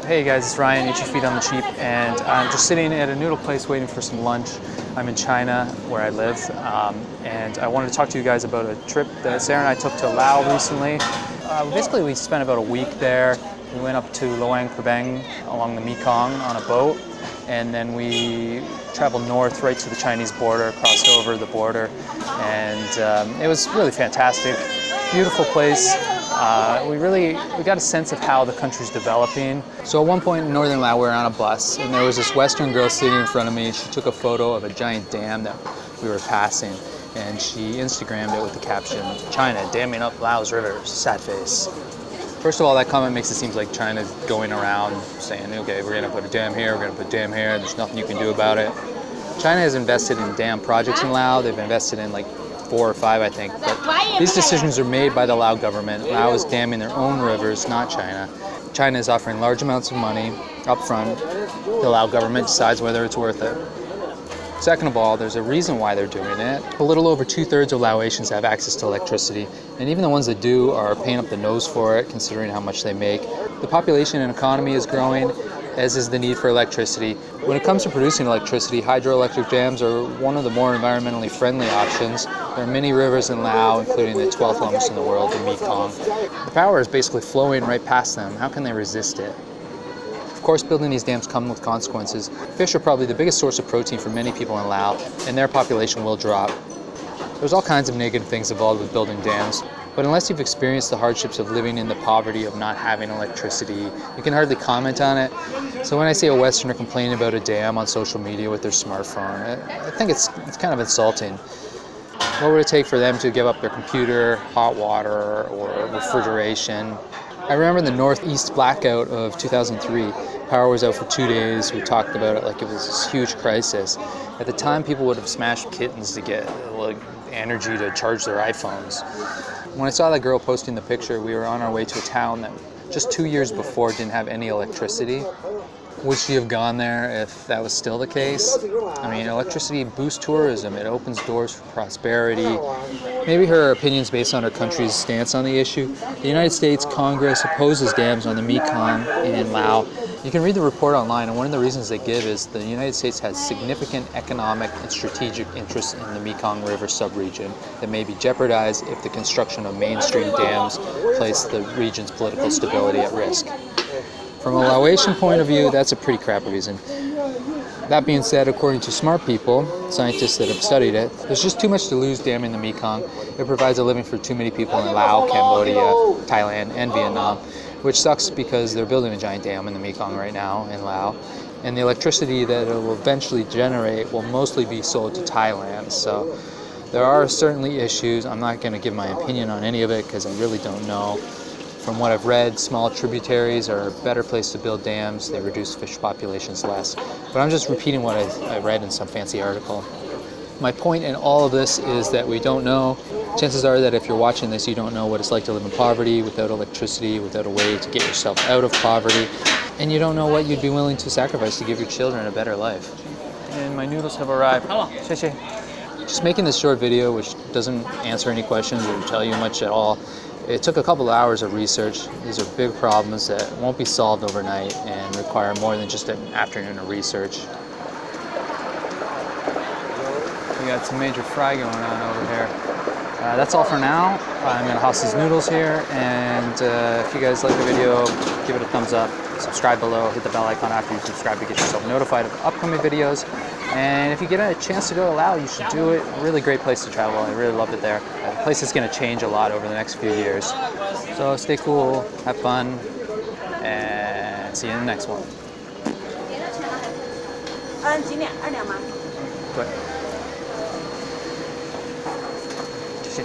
Hey guys, it's Ryan, Eat Your Feet on the Cheap, and I'm just sitting at a noodle place waiting for some lunch. I'm in China, where I live, and I wanted to talk to you guys about a trip that Sarah and I took to Laos recently. Basically, we spent about a week there. We went up to Luang Prabang along the Mekong on a boat, and then we traveled north right to the Chinese border, crossed over the border, and it was really fantastic. Beautiful place. We got a sense of how the country's developing. So at one point in northern Laos, we were on a bus, and there was this Western girl sitting in front of me. She took a photo of a giant dam that we were passing, and she Instagrammed it with the caption, "China damming up Laos River, sad face." First of all, that comment makes it seem like China's going around saying, okay, we're gonna put a dam here, we're gonna put a dam here, there's nothing you can do about it. China has invested in dam projects in Laos. They've invested in like 4 or 5, I think. But these decisions are made by the Lao government. Lao is damming their own rivers, not China. China is offering large amounts of money up front. The Lao government decides whether it's worth it. Second of all, there's a reason why they're doing it. A little over 2/3 of Laotians have access to electricity, and even the ones that do are paying up the nose for it, considering how much they make. The population and economy is growing, as is the need for electricity. When it comes to producing electricity, hydroelectric dams are one of the more environmentally friendly options. There are many rivers in Laos, including the 12th longest in the world, the Mekong. The power is basically flowing right past them. How can they resist it? Of course, building these dams come with consequences. Fish are probably the biggest source of protein for many people in Laos, and their population will drop. There's all kinds of negative things involved with building dams, but unless you've experienced the hardships of living in the poverty of not having electricity, you can hardly comment on it. So when I see a Westerner complaining about a dam on social media with their smartphone, I think it's kind of insulting. What would it take for them to give up their computer, hot water, or refrigeration? I remember the Northeast Blackout of 2003. Power was out for 2 days. We talked about it like it was this huge crisis. At the time, people would have smashed kittens to get energy to charge their iPhones. When I saw that girl posting the picture, we were on our way to a town that just 2 years before didn't have any electricity. Would she have gone there if that was still the case? I mean, electricity boosts tourism. It opens doors for prosperity. Maybe her opinion's based on her country's stance on the issue. The United States Congress opposes dams on the Mekong in Laos. You can read the report online, and one of the reasons they give is the United States has significant economic and strategic interests in the Mekong River subregion that may be jeopardized if the construction of mainstream dams place the region's political stability at risk. From a Laotian point of view, that's a pretty crap reason. That being said, according to smart people, scientists that have studied it, there's just too much to lose damming the Mekong. It provides a living for too many people in Laos, Cambodia, Thailand, and Vietnam, which sucks because they're building a giant dam in the Mekong right now in Laos. And the electricity that it will eventually generate will mostly be sold to Thailand. So there are certainly issues. I'm not going to give my opinion on any of it because I really don't know. From what I've read, small tributaries are a better place to build dams. They reduce fish populations less. But I'm just repeating what I read in some fancy article. My point in all of this is that we don't know. Chances are that if you're watching this, you don't know what it's like to live in poverty, without electricity, without a way to get yourself out of poverty, and you don't know what you'd be willing to sacrifice to give your children a better life. And my noodles have arrived. Hello. Just making this short video, which doesn't answer any questions or tell you much at all. It took a couple of hours of research. These are big problems that won't be solved overnight and require more than just an afternoon of research. We got some major fry going on over here. That's all for now. I'm gonna house these noodles here, and if you guys like the video, give it a thumbs up, subscribe below, hit the bell icon after you subscribe to get yourself notified of upcoming videos. And if you get a chance to go to Laos, you should do it. Really great place to travel. I really loved it there. The place is going to change a lot over the next few years. So stay cool, have fun, and see you in the next one. 几两？2两吗？对。谢谢。